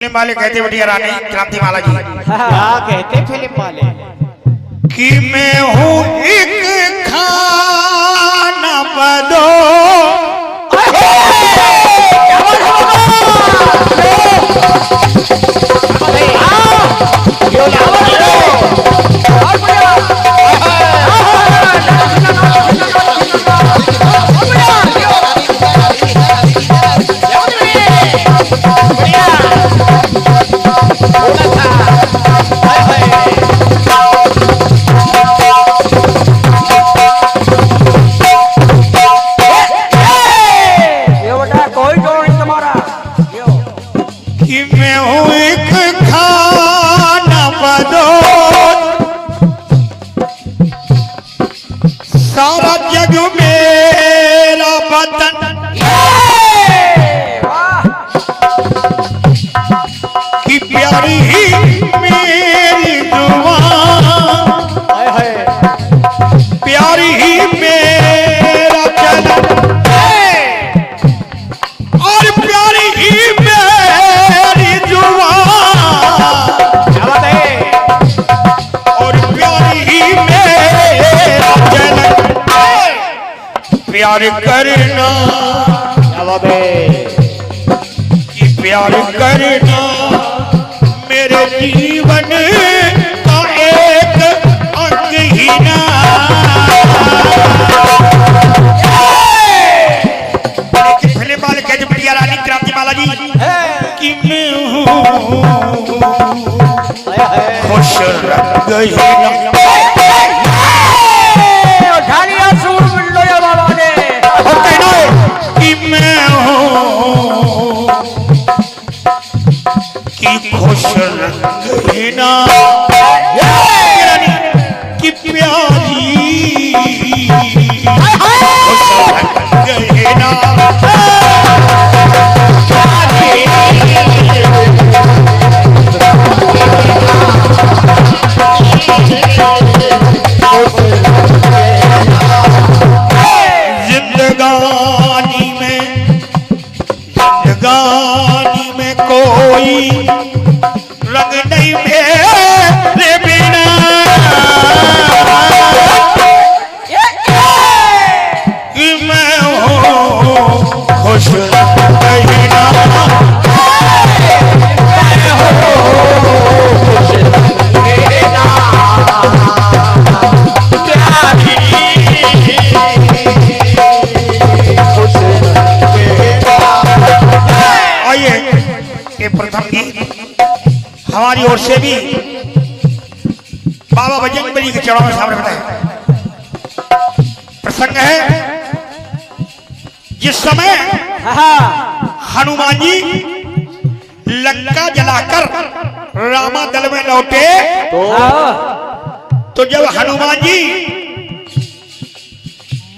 Film वाले कहते बढ़िया रानी क्रांति माला जी क्या कहते फिल्म वाले कि मैं हूँ एक खाना बदो कि मैं हूँ एक खाना बदो सारा जग मेरा वतन कि प्यारी ही मेरी दुआ प्यारी ही मेरा चलन और प्यारी ही मेरी दुआ और प्यारी ही मेरा चलन प्यार करना कि प्यार करना मेरे जीवन का एक अंग ही ना फिल्म वाले कहते बढ़िया रानी क्रांति माला जी कि मैं हूँ खुश रंग ही ना कि मैं हूँ कि खुश रंग ही ना कि प्यारी खुश रंग ही ना जिंदगानी में कोई रंग नहीं मेरे बिना कि मैं हूँ खुश रहना प्रथम गीत हमारी ओर से भी बाबा बजरंग बली के चरणों में सामने बताए प्रसंग है जिस समय हनुमान जी लंका जलाकर रामा दल में लौटे तो जब हनुमान जी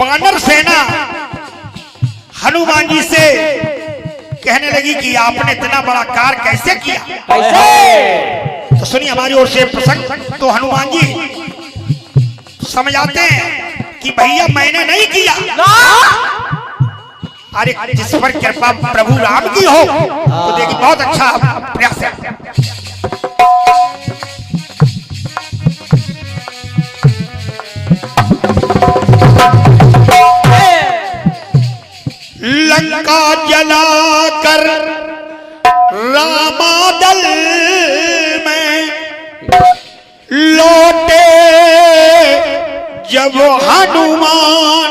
बानर सेना हनुमान जी से कहने लगी कि आपने इतना बड़ा कार्य कैसे किया कैसे? तो सुनिए हमारी ओर से प्रसंग तो हनुमान जी समझाते हैं कि भैया मैंने नहीं किया अरे जिस पर कृपा प्रभु राम की हो तो देखिए बहुत अच्छा प्रयास है लंका जलाकर रामादल में लौटे जब हनुमान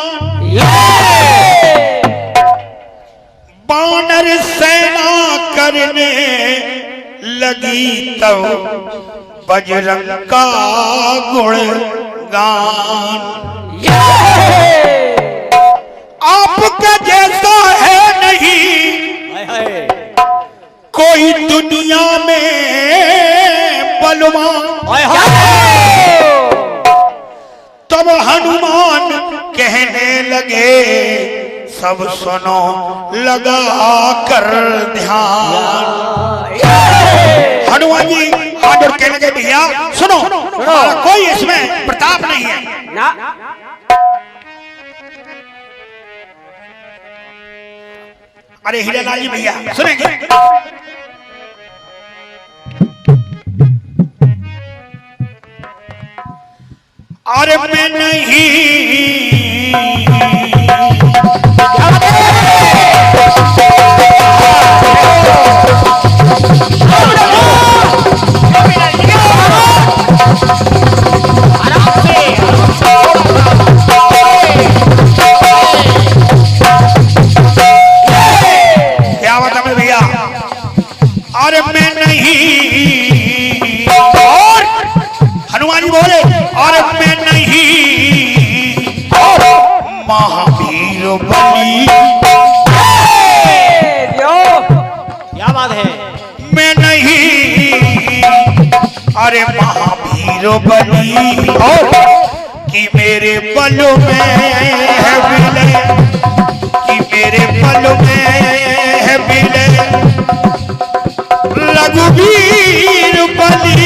बानर सेना करने लगी तब बजरंग का गुणगान आपका जैसा है नहीं कोई दुनिया में बलवान तब हनुमान कहने लगे सब सुनो लगा कर ध्यान हनुमान जी हाथ जोड़ कहने लगे भैया सुनो कोई इसमें प्रताप नहीं है ना अरे हीरालाल जी भैया सुनेंगे और मैं नहीं क्या बात है भैया। और मैं नहीं और हनुमान जी बोले और मैं नहीं महावीर बली। क्या बात है। मैं नहीं अरे महावीर बली कि मेरे बलों में है विलय कि मेरे बलों में है विलय रघुवीर बली।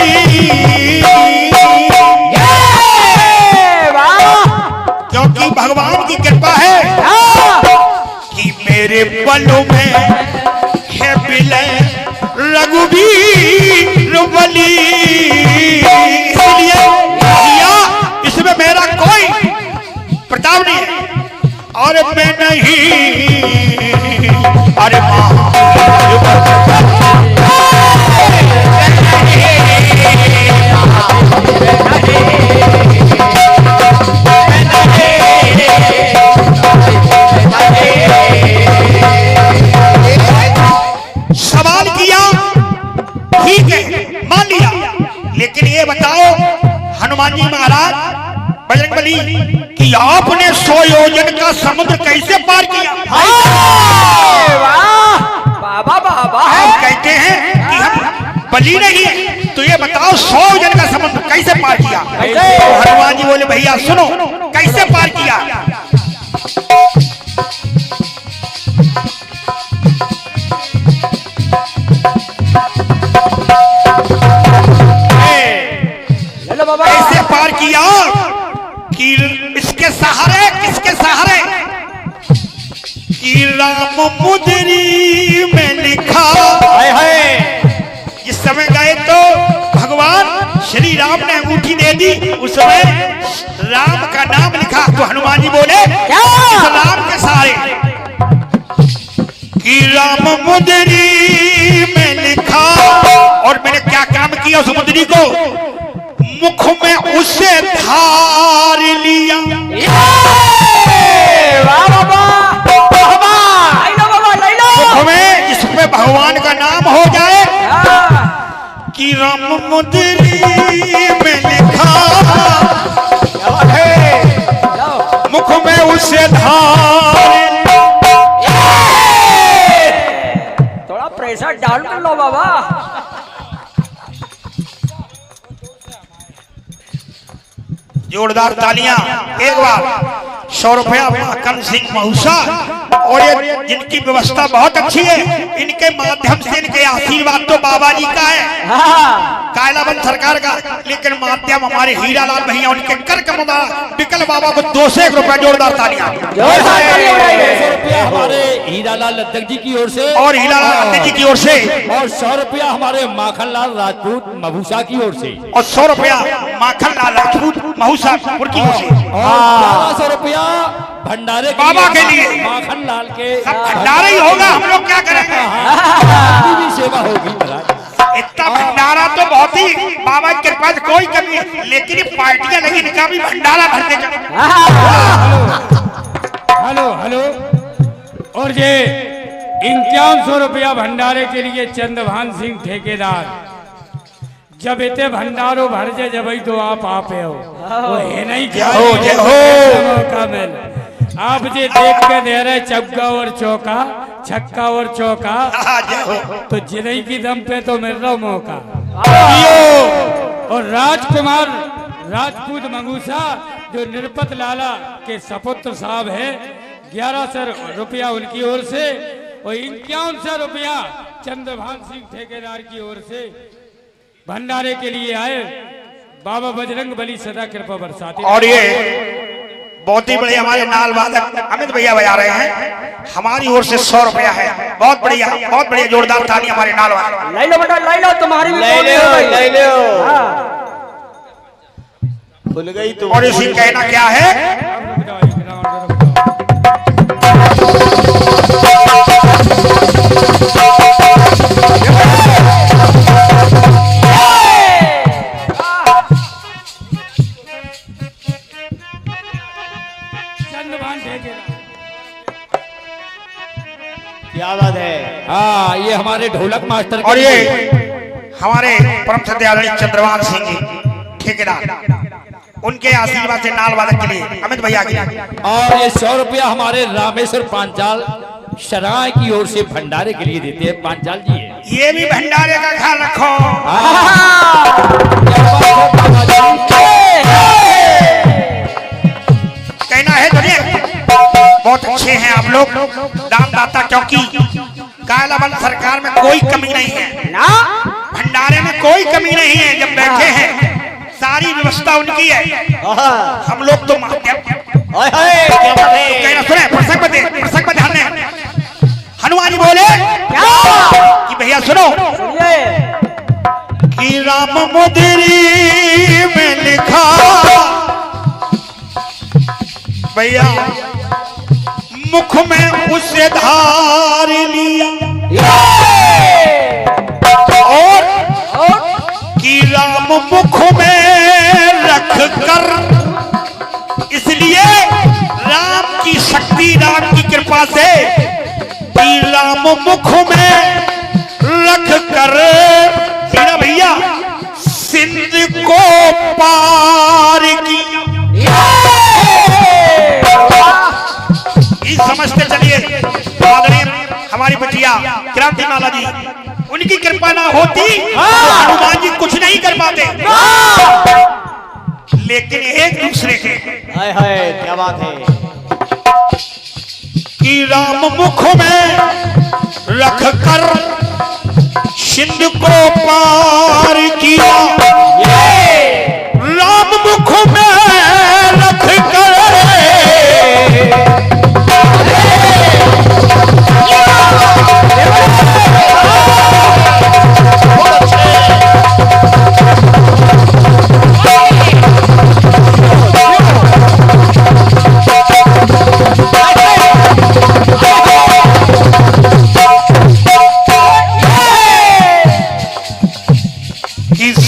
क्योंकि भगवान की कृपा है कि मेरे बलों में है विलय रघुवीर बली। इसलिए इसमें मेरा कोई प्रताप नहीं है और मैं नहीं अरे सवाल किया ठीक है मान लिया, लेकिन ये बताओ हनुमान जी महाराज बजरंगबली कि आपने 100 योजन का समुद्र कैसे पार किया। बाबा बाबा आप कहते हैं कि हम बली नहीं है, तो ये बताओ 100 योजन का समुद्र कैसे पार किया। तो हनुमान जी बोले भैया सुनो कैसे पार किया। कैसे पार किया कि इसके सहारे किसके सहारे कि राम मुद्री में लिखा है। जिस समय गए तो भगवान श्री राम ने अंगूठी दे दी, उस समय राम का नाम लिखा। तो हनुमान जी बोले इस राम के सहारे कि राम मुद्री में लिखा। और मैंने क्या काम किया उस मुद्री को मुख में उसे धार लिया। मुख में जिसमें भगवान का नाम हो जाए कि राम मुद्री में लिखा मुख में उसे धार। थोड़ा प्रेशर डाउन कर लो बाबा। जोरदार तालियां एक बार। 100 रुपया माखन सिंह महूसा और ये जिनकी व्यवस्था बहुत अच्छी है, इनके माध्यम से इनके आशीर्वाद तो बाबा जी का है, कायलावन सरकार का, लेकिन माध्यम हमारे हीरालाल भैया उनके कर कमदा विकल बाबा को 201 रुपया। जोरदार तालियां हमारे हीरालाल लद्दक जी की ओर से और हीरालाल लद्दक जी की ओर से और 100 रुपया हमारे माखनलाल राजपूत महूसा की ओर से और 100 रुपया माखनलाल राजपूत महूसा की ओर से और 1100 रुपया भंडारे बाबा के लिए माखनलाल के भंडारा ही होगा। हम लोग क्या करेंगे, भी सेवा होगी महाराज। इतना भंडारा तो बहुत ही बाबा की कृपा से कोई कमी है, लेकिन ये पार्टियां लगी इनका भी भंडारा भरने का। Hello hello. और ये 5100 रुपया भंडारे के लिए चंद्रभान सिंह ठेकेदार। जब इतने भंडारो भर जे जब तो आप हो वो है नहीं क्या मौका मिल। आप जे देख के दे रहे चौका और चौका छक्का और चौका, तो जिन्हीं की दम पे तो मिल रहा मौका। और राजकुमार राजपूत मंगूसा जो निरपत लाला के सपुत्र साहब है, 1100 रुपया उनकी ओर से और 5100 रुपया चंद्रभान सिंह ठेकेदार की ओर से भंडारे के लिए आए। बाबा बजरंग बली सदा कृपा बरसाते। और ये बहुत ही बढ़िया हमारे नाल वादक अमित भैया बजा रहे हैं, हमारी ओर से 100 रुपया है। बहुत बढ़िया, बहुत बढ़िया, जोरदार ताली हमारे नाल वादक। ले लो बेटा ले लो, तुम्हारी भी ले लो। खुल गई तू। और इसी कहना क्या है? रुक जाओ, एक राउंड रुक जाओ। चंद्रभान ठेकेदार। क्या बात है। हाँ, ये हमारे ढोलक मास्टर के और ये लिए। हमारे परम श्रद्धेय आदरणीय चंद्रभान सिंह जी ठेकेदार, उनके आशीर्वाद से नाल वादक के लिए अमित भैया के लिए। और ये 100 रुपया हमारे रामेश्वर पांचाल शराय की ओर से भंडारे के लिए देते हैं। पांचाल जी है। ये भी भंडारे का ख्याल रखो। कहना है तुझे, बहुत अच्छे हैं आप लोग दानदाता, क्योंकि कालाबल सरकार में कोई कमी नहीं है ना भंडारे में कोई कमी नहीं है। जब बैठे हैं सारी व्यवस्था उनकी है, हम लोग तो माध्यम। ओए होए, क्या बात है। कहना सुने, प्रसंग में ध्यान दें। हनुमान जी बोले कि भैया सुनो सुनिए। कि राम मुद्री में लिखा भैया मुख में उसे धार लिया, और कि राम मुख में रख कर, इसलिए राम की शक्ति राम की कृपा से कि राम मुख में रख कर हीरा भैया सिंध को पार किया। ये समझते चलिए आदरणीय हमारी बचिया क्रांति माला जी, उनकी कृपा ना होती तो हनुमान जी कुछ नहीं कर पाते। लेकिन एक दूसरे के हाय हाय, क्या बात है। कि राम मुख में रख कर सिंध को पार किया, राम मुख में रख कर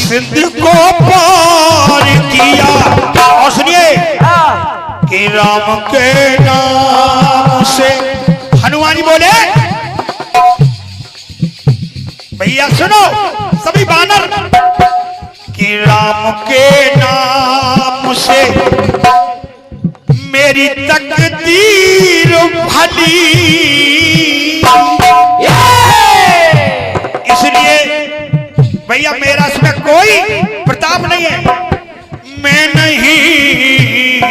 सिंध को पार किया। और सुनिए कि राम के नाम से हनुमान जी बोले, भैया सुनो सभी बानर, कि राम के नाम से मेरी तकदीर भली, इसलिए भैया मेरा इसमें कोई प्रताप नहीं है, मैं नहीं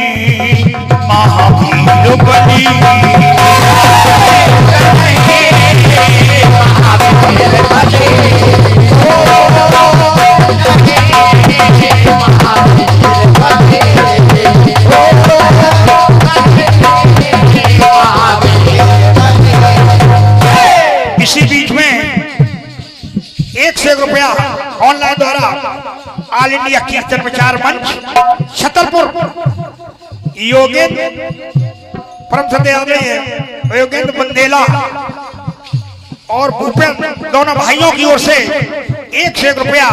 महावीर बली। इसी बीच में 1 रुपया ऑनलाइन द्वारा ऑल इंडिया कीर्तन प्रचार मंच छतरपुर योगेंद्र परम श्रद्धेय योगेंद्र बंदेला और भूपेंद्र दोनों भाइयों की ओर से 1 रुपया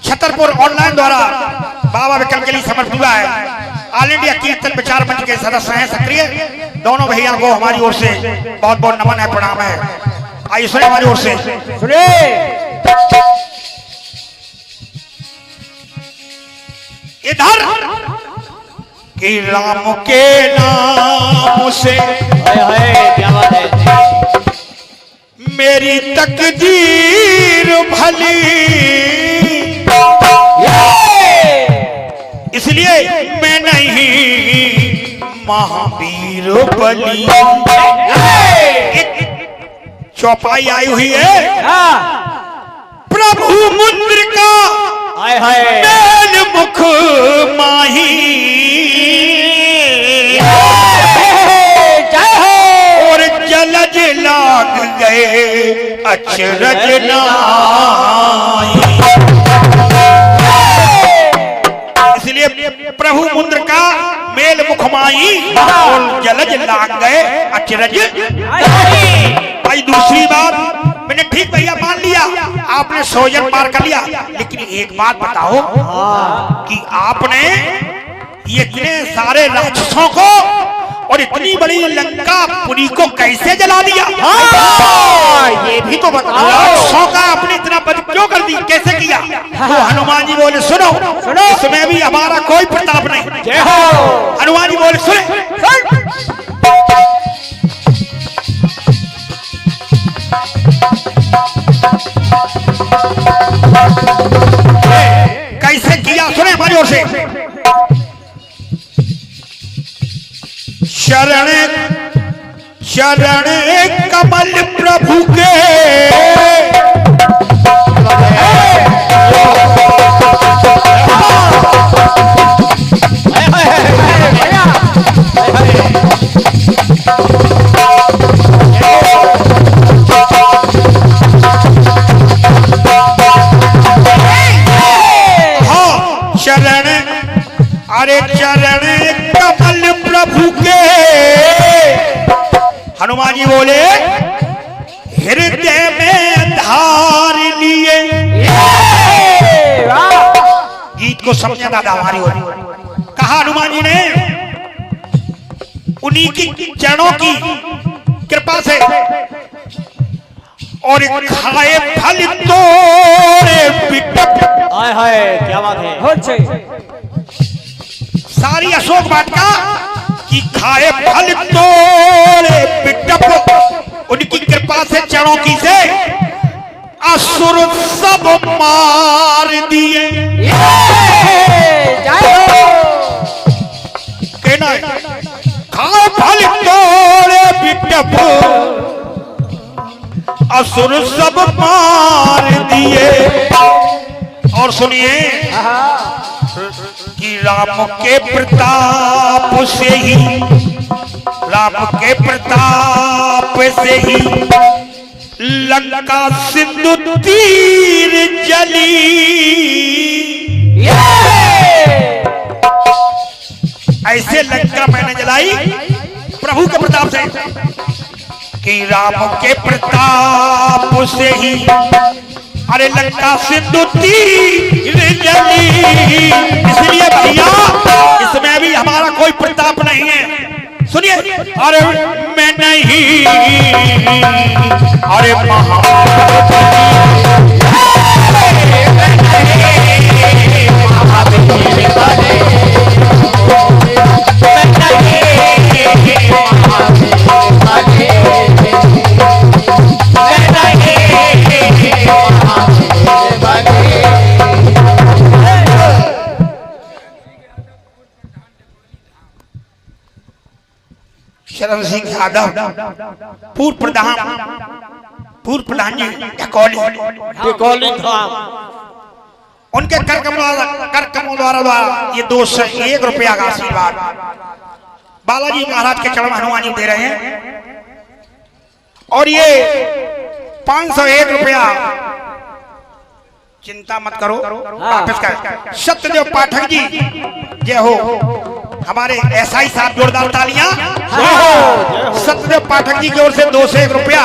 छतरपुर ऑनलाइन द्वारा बाबा विकल्प के लिए समर्पित हुआ है। ऑल इंडिया कीर्तन प्रचार मंच के सदस्य हैं सक्रिय, दोनों भैया को हमारी ओर से बहुत बहुत नमन है, प्रणाम है। आइए सुने हमारी ओर से, सुनिए। इधर कि राम के नाम से हाय हाय, क्या बात है। मेरी तकदीर भली, इसलिए मैं नहीं महावीर बली। एक चौपाई आई हुई है, प्रभु मुद्रिका हाय हाय, मैल मुख माही, और जलज लाग गए अचरज नाई, इसलिए प्रभु मुद्र का मेल मुखमाई और जलज लाग गए अचरज। भाई दूसरी बात मैंने ठीक भैया मान लिया, आपने 100 जन पार कर लिया, लेकिन एक बात बताओ कि आपने इतने सारे राक्षसों को और इतनी बड़ी लंकापुरी को कैसे जला दिया? ये भी तो बताओ। राक्षसों का आपने इतना बच क्यों कर दी, कैसे किया? तो हनुमान जी बोले सुनो, इसमें भी हमारा कोई प्रताप नहीं। जय हो। हनुमान जी बोले सुने, कैसे किया सुने हमारी ओर से। शरण शरण कमल प्रभु के शरण, अरे चरण कमल प्रभु के। हनुमान जी बोले हृदय में धार लिए। गीत को समझा दादा हमारी ओर। कहा हनुमान जी ने उन्हीं की चरणों की कृपा से और खाए फल तोड़े बिटप। हाय हाय क्या बात है। सारी अशोक वाटिका की खाए फल तोड़े बिटप, उनकी कृपा से चरणों की से असुर सब मार दिए। कहना खाए फल तोड़े बिटप, असुर सब मार दिए। और सुनिए कि राम के प्रताप से ही, राम के प्रताप से ही लंका सिंधु तीर जली। ऐसे लंका मैंने जलाई प्रभु के प्रताप से, कि राम के प्रताप से ही अरे लंका सिंधु तीर जली। इसलिए भैया इसमें भी हमारा कोई प्रताप नहीं है। सुनिए, अरे मैं नहीं, अरे शरण सिंह यादव पूर्व प्रधान जी ढकोली धाम, उनके कर कमलों द्वारा ये 201 रुपया का आशीर्वाद बालाजी महाराज के चरण हनुमान जी दे रहे हैं। और ये 501 रुपया चिंता मत करो वापस कर। सत्यदेव पाठक जी जय हो। हमारे एसआई साहब जोरदार तालियां। सत्यदेव पाठक जी की ओर से 201 रुपया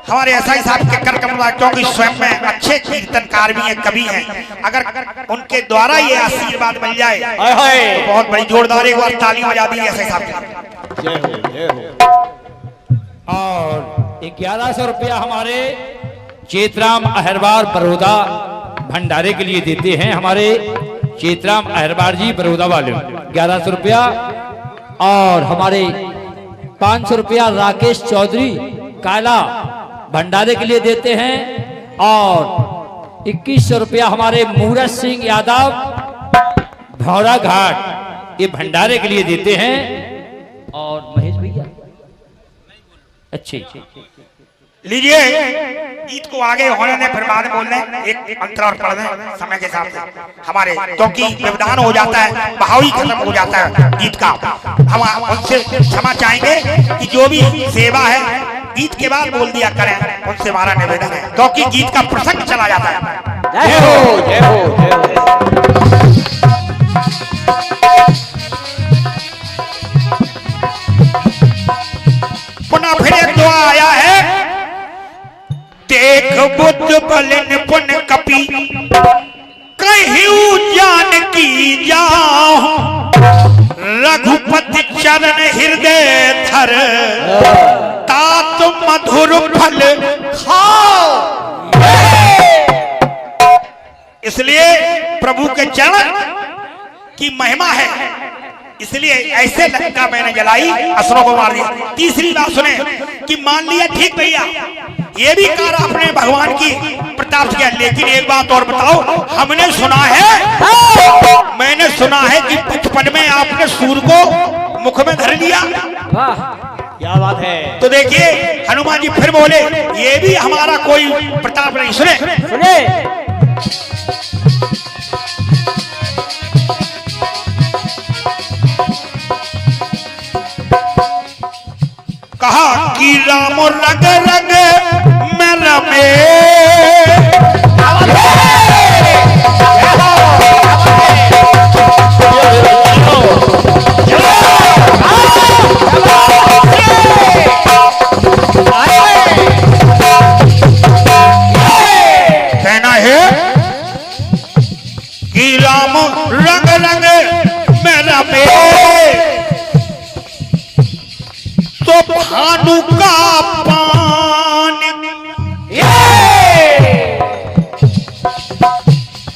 हमारे एसआई साहब के कर कमला, क्योंकि स्वयं में अच्छे कीर्तनकार भी हैं, कवि हैं। अगर उनके द्वारा ये आशीर्वाद मिल जाए तो बहुत बड़ी जोरदार एक बार ताली बजा दी एसआई साहब की। और 1100 रुपया हमारे चेतराम अहरबार बड़ौदा भंडारे के लिए देते हैं हमारे चेतराम अहरबार जी बड़ौदा वाले 1100 रुपया। और हमारे 500 रुपया राकेश चौधरी काला भंडारे के लिए देते हैं। और 2100 रुपया हमारे मूरत सिंह यादव भौरा घाट ये भंडारे के लिए देते हैं। और महेश भैया अच्छे लीजिए, गीत को आगे होने दें, फिर बाद में बोल रहे एक अंतर और पढ़ दें समय के हिसाब से हमारे, क्योंकि व्यवधान हो जाता है, भावी खत्म हो जाता है गीत का। हम उनसे क्षमा चाहेंगे कि जो भी सेवा है गीत के बाद बोल दिया करें, उनसे हमारा निवेदन है, क्योंकि गीत का प्रसंग चला जाता है। जय हो जय हो जय हो। बल निपुण कपि कहिऊ जान की जाओ रघुपति चरण हृदय धर तात मधुर फल खाओ। इसलिए प्रभु के चरण की महिमा है, इसलिए ऐसे लंका मैंने जलाई, असुरों को मार दिया। तीसरी बात सुने कि मान लिया ठीक भैया, ये भी कार आपने भगवान की प्रताप किया, लेकिन एक बात और बताओ, हमने सुना है, मैंने सुना है कि बचपन में आपने सूर को मुख में धर लिया। क्या बात है। तो देखिए हनुमान जी फिर बोले, ये भी हमारा कोई प्रताप नहीं। सुने सुने कहा कि राम रग रग में रमे, कहना है कि राम रंग रंग में रमे तो भानु का पान।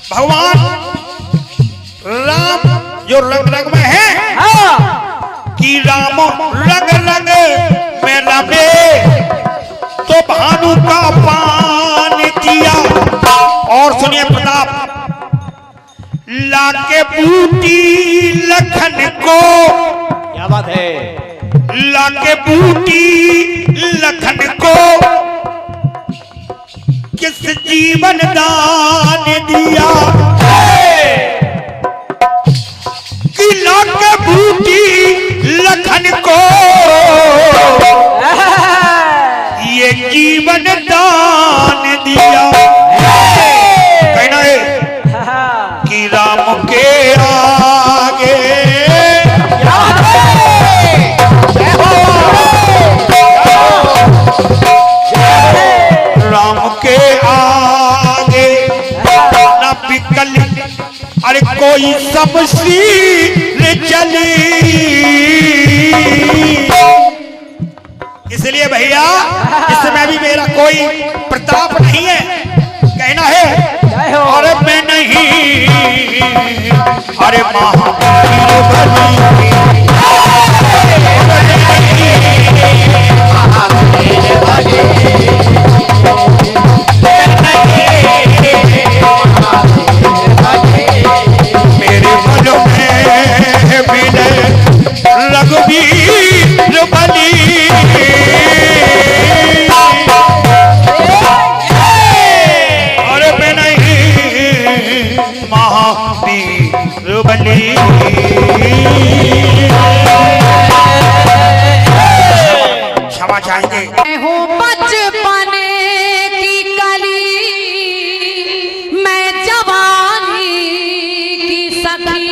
भगवान राम जो रंग रंग में है, कि राम रंग रंग में रमे तो भानु का पान किया। और सुनिए प्रताप, लाके बूटी लखन को, क्या बात है। लाके बूटी लखन को किस जीवन दान दिया। कि लाके बूटी लखन को ये जीवन दान दिया। कहना है कि राम के आगे राम के आगे न बिकल अरे कोई शमशीर चली। इसलिए भैया इसमें भी मेरा कोई प्रताप नहीं है। कहना है और मैं नहीं, अरे महावीर बनी मेरे बलों में मिले रघुवीर बली। और मैं नहीं महावीर बली। क्षमा चाहेंगे। मैं हूँ बचपन की कली, मैं जवानी की सखी।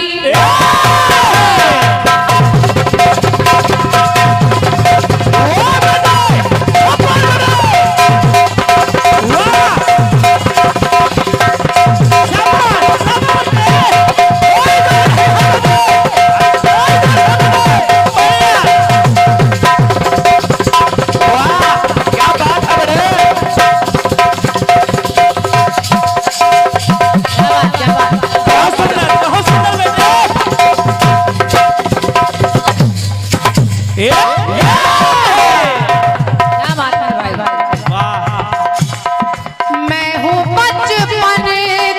मैं हूँ बचपन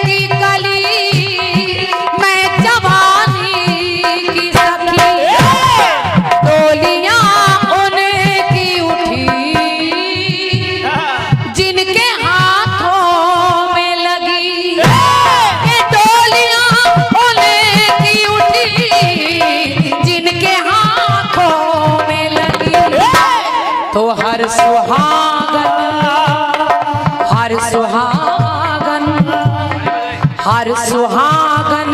की कली, मैं जवानी की सखी। डोलियां उनकी उठी जिनके हाथों में लगी। ये डोलियां उनकी उठी जिनके हाथों में लगी। तो हर सुहागन हर सुहागन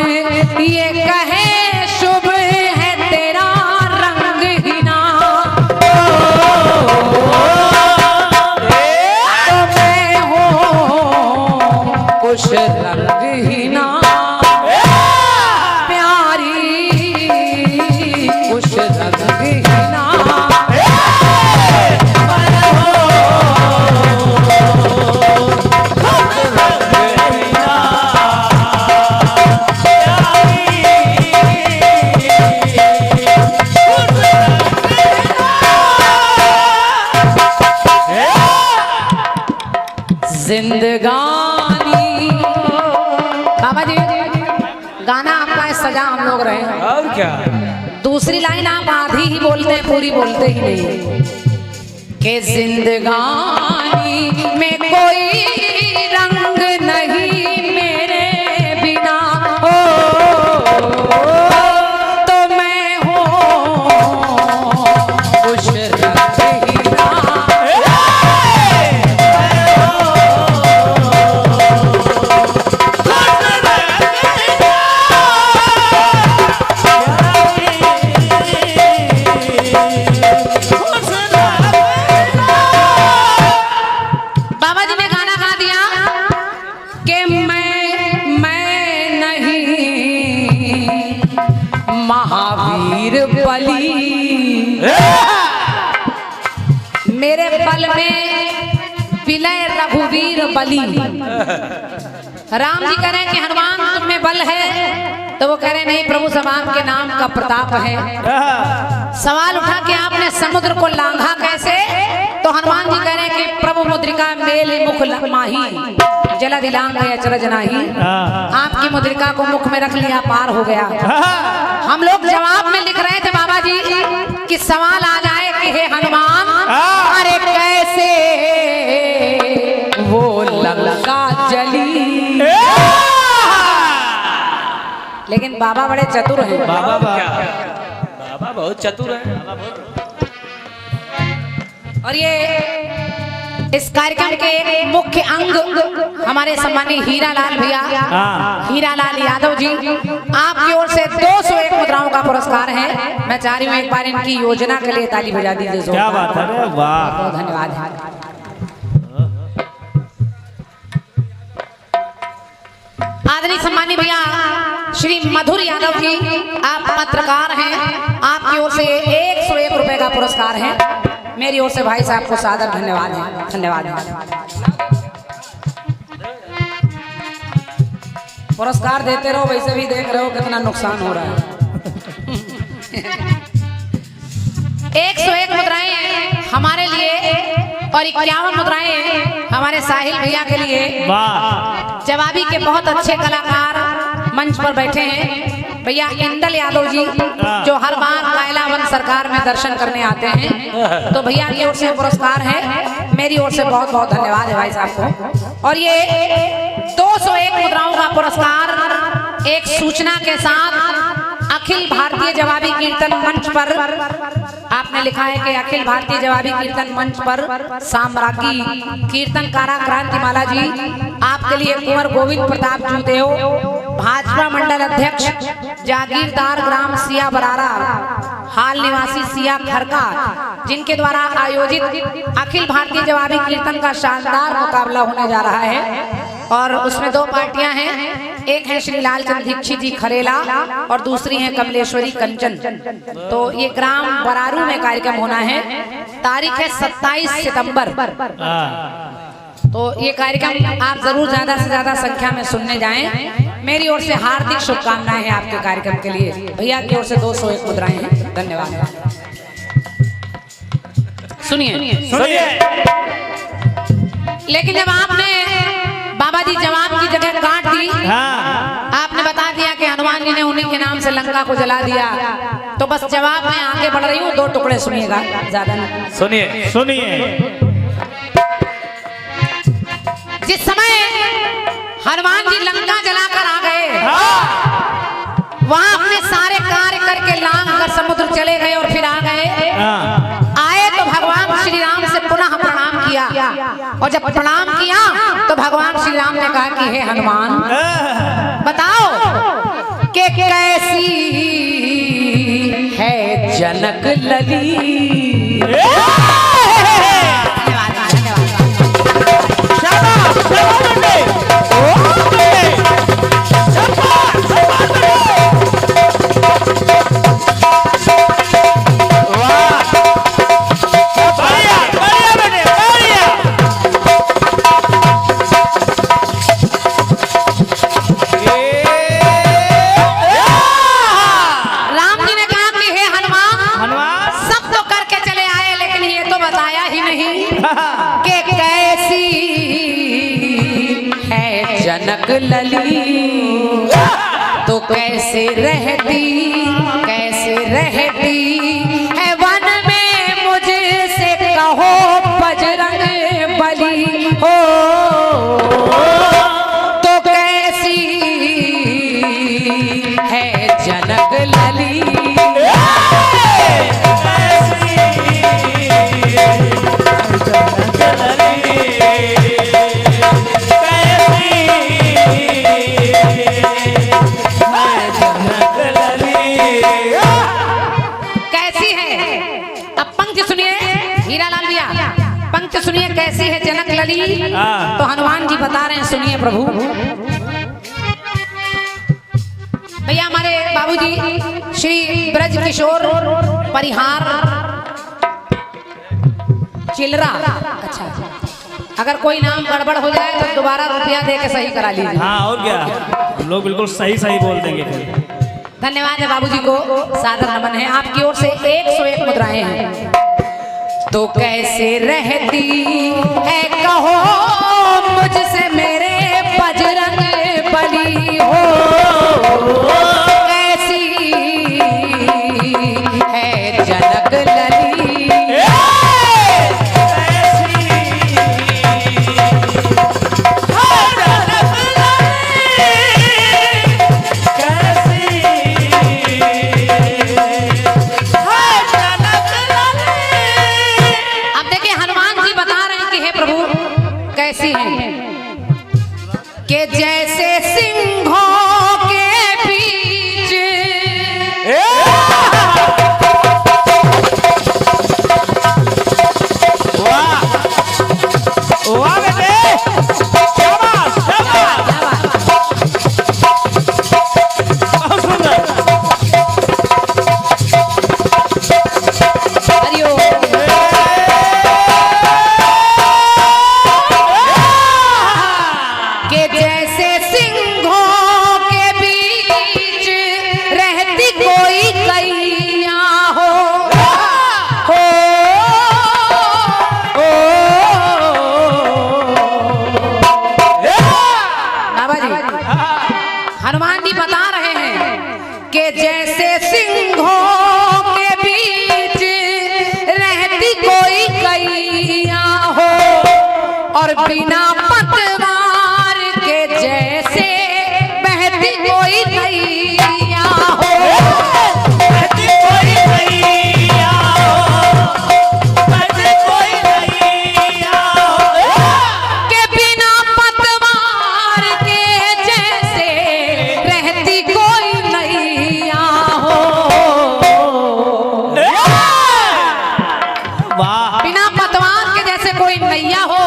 ये कहे शुभ है तेरा रंग हिना। तो मैं हूँ गाना आपका है, सजा हम लोग रहे हैं। और क्या? दूसरी लाइन आप आधी ही बोलते हैं, पूरी बोलते ही नहीं। कि जिंदगानी में कोई रंग नहीं मेरे बिना हो, तो मैं हूँ खुश रंगीना। बाबा जी ने गाना गा दिया कि मैं नहीं महावीर बली, मेरे बल में विलय रघुवीर बली। राम जी कह रहे हैं कि हनुमान तुम में बल है, तो वो कह रहे नहीं प्रभु समान के नाम का प्रताप है। सवाल उठा कि आपने समुद्र को लांघा कैसे, तो हनुमान जी कह रहे हैं कि प्रभु मुद्रिका मेल मुख माही, जला दिलांग गया चरज नाही। आपकी मुद्रिका को मुख में रख लिया, पार हो गया। हम लोग जवाब में लिख रहे थे बाबा जी कि सवाल आ जाए कि हे हनुमान, अरे कैसे वो लंका जली। लेकिन बाबा बड़े चतुर हैं। बाबा बहुत चतुर है। और ये इस कार्यक्रम के एक मुख्य अंग हमारे सम्मानीय हीरालाल भैया, हीरालाल यादव जी, आपकी ओर से 201 मुद्राओं का पुरस्कार है। मैं चाह रही हूँ एक बार इनकी योजना के लिए ताली बजा दीजिए। क्या बात है, वाह, बहुत धन्यवाद। आदरणीय सम्मानीय भैया श्री मधुर यादव जी, आप पत्रकार हैं, आपकी ओर से 101 रुपए का पुरस्कार है। मेरी ओर से भाई साहब को सादर धन्यवाद है। धन्यवाद। पुरस्कार देते रहो, वैसे भी देख रहे हो कितना नुकसान हो रहा है। 101 मुद्राएं हमारे लिए और 51 मुद्राएं हमारे साहिल भैया के लिए। जवाबी के बहुत अच्छे कलाकार मंच पर बैठे हैं भैया इंदल यादव जी, जो हर बार कायलावन सरकार में दर्शन करने आते हैं। तो भैया की ओर से पुरस्कार है, मेरी ओर से बहुत बहुत धन्यवाद है भाई साहब को। और ये 201 मुद्राओं का पुरस्कार एक सूचना के साथ अखिल भारतीय जवाबी कीर्तन मंच पर, आपने लिखा है कि अखिल भारतीय जवाबी कीर्तन मंच पर साम्राज्ञी कीर्तनकारा क्रांतिमाला जी, आपके लिए कुंवर गोविंद प्रताप जूदेव, भाजपा मंडल अध्यक्ष जागीरदार ग्राम सिया बरारा, हाल निवासी सिया खरका, जिनके द्वारा आयोजित अखिल भारतीय जवाबी कीर्तन का शानदार मुकाबला होने जा रहा है। और उसमें 2 पार्टियां हैं, एक है श्री लालचंद दीक्षित जी खरेला और दूसरी है कमलेश्वरी कंचन। तो ये ग्राम बरारू में कार्यक्रम होना है, तारीख है 27 सितंबर। तो ये कार्यक्रम आप जरूर ज्यादा से ज्यादा संख्या में सुनने जाएं। मेरी ओर से हार्दिक शुभकामनाएं हैं आपके कार्यक्रम के लिए। भैया की ओर से 201 मुद्राएं हैं। धन्यवाद। सुनिए। लेकिन जब आपने बाबा जी जवाब की जगह काट दी, आपने बता दिया कि हनुमान जी ने उन्हीं के नाम से लंका को जला दिया, तो बस जवाब में आगे बढ़ रही हूँ, 2 टुकड़े सुनिएगा, ज्यादा नहीं। सुनिए। जिस समय हनुमान जी लंका जलाकर आ गए, वहां अपने सारे कार्य करके लांघ कर समुद्र चले गए और फिर आ गए। आए तो भगवान श्री राम से पुनः प्रणाम किया, और जब प्रणाम किया तो भगवान श्री राम ने कहा कि हे हनुमान, बताओ कि कैसी है जनक लली। जनक लली। तो कैसे रहती है वन में मुझसे कहो बजरंग बली हो, तो कैसी है जनक लली। कैसी है, अब पंक्ति सुनिए हीरालाल भैया, पंक्ति सुनिए कैसी है जनक लली। तो हनुमान जी बता रहे हैं, सुनिए प्रभु। भैया हमारे बाबूजी श्री ब्रज किशोर परिहार चिलरा, अच्छा अगर कोई नाम गड़बड़ हो जाए तो दोबारा रुपया दे के सही करा लीजिए। हाँ और क्या, हम लोग बिल्कुल सही बोल देंगे फिर। धन्यवाद है बाबूजी को, सादर नमन है आपकी ओर से। 101 मुद्राएं हैं। तो कैसे रहती है कहो मुझसे मेरे बजरंग बली हो, कैसी है जनक लली। कैसी है कि जैसे सिंहों के बीच वाह वाह बेटे, शाबाश शाबाश, बहुत सुंदर। हरिओम। हनुमान जी बता रहे हैं कि जैसे सिंहों के बीच रहती कोई गैया हो, और बिना पतवार के जैसे बहती कोई नैया हो, बहती कोई नैया हो, बहती कोई नैया हो, के बिना पतवार के जैसे रहती कोई नैया हो। बिना पतवार के जैसे कोई नैया हो,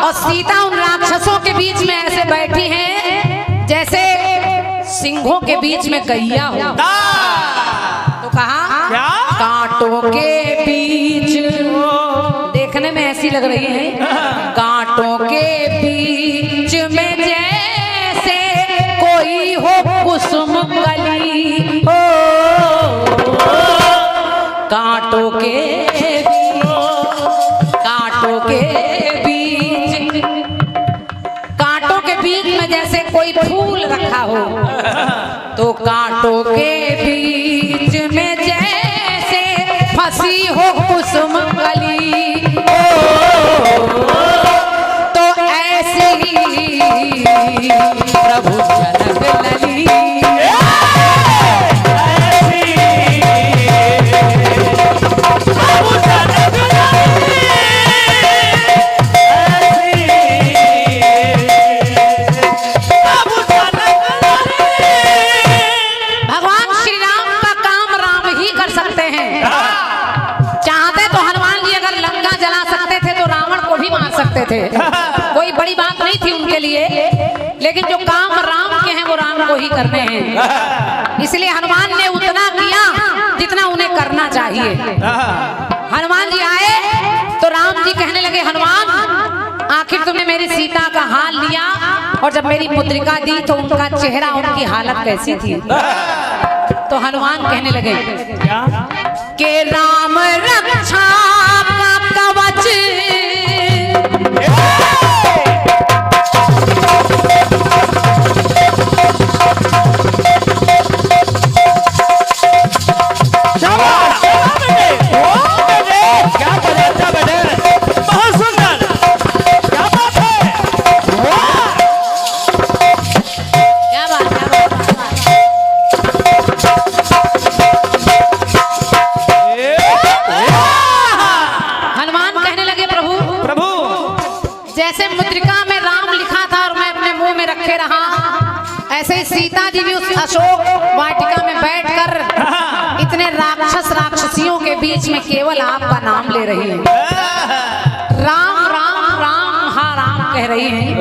और सीता उन राक्षसों के बीच में ऐसे बैठी हैं जैसे सिंहों के बीच में गैया हो। तो कहा कांटों के बीच, देखने में ऐसी लग रही है, कांटों के बीच में जैसे कोई हो कुसुम कली हो, कांटों के बीच में जैसे कोई फूल रखा हो, तो कांटों के बीच में जैसे फंसी हो कुसुम कली हो, तो ऐसी प्रभु जनक लली। सकते थे, कोई बड़ी बात नहीं थी उनके लिए, लेकिन जो काम राम के हैं वो राम को ही करने हैं, इसलिए हनुमान ने उतना किया जितना उन्हें करना चाहिए। हनुमान जी आए तो राम जी कहने लगे, हनुमान आखिर तुमने मेरी सीता का हाल लिया, और जब मेरी पुत्रिका दी तो उनका चेहरा, उनकी हालत कैसी थी। तो हनुमान कहने लगे कि राम रक्षा का कवच रखे रहा। ऐसे ही सीता जी भी उस अशोक वाटिका में बैठकर इतने राक्षसियों के बीच में केवल आपका नाम ले रही है, राम राम राम हा राम कह रही है।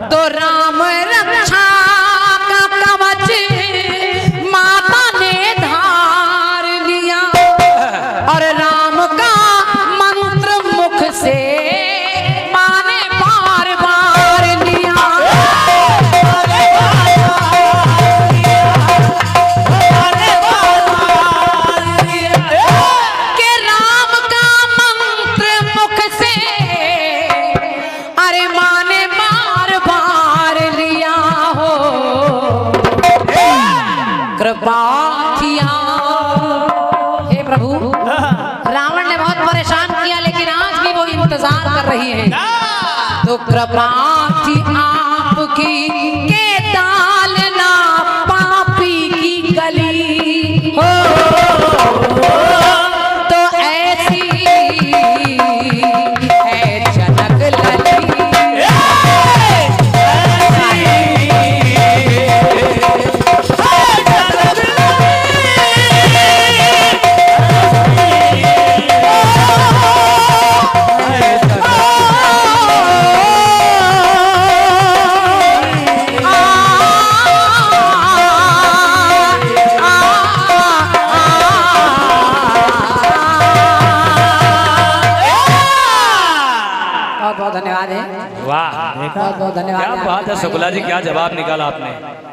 तो राम रक्षा का कवच माता ने धार लिया और राम का मंत्र मुख से माने बार बार लिया। के राम का मंत्र मुख से अरे माने बार बार लिया हो, कृपा किया। हे प्रभु, रावण ने बहुत परेशान किया लेकिन आज भी वो इंतजार कर रही है। तो कृपा थी आपकी के डालना पापी की गली हो, तो ऐसी है जनक लली। बहुत बहुत धन्यवाद है, वाह, बहुत बहुत धन्यवाद। क्या बात है शुक्ला जी, क्या जवाब निकाला आपने।